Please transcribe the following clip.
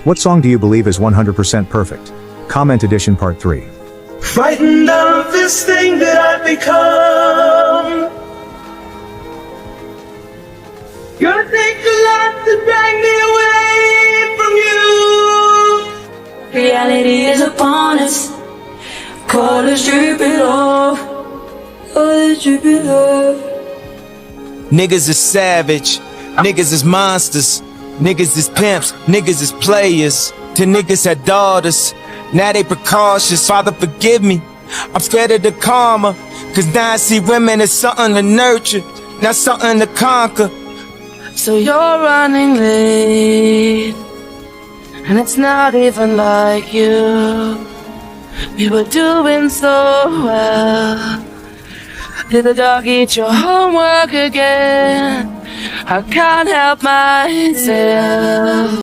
What song do you believe is 100% perfect? Comment edition part 3. Frightened of this thing that I've become. Gonna take a lot to drag me away from you. Reality is upon us. Colors dripping off. Colors dripping off. Niggas is savage, niggas is monsters, niggas is pimps, niggas is players. Till niggas had daughters, now they precautious. Father forgive me, I'm scared of the karma. Cause now I see women as something to nurture, not something to conquer. So you're running late, and it's not even like you. We were doing so well. Did the dog eat your homework again? I can't help myself.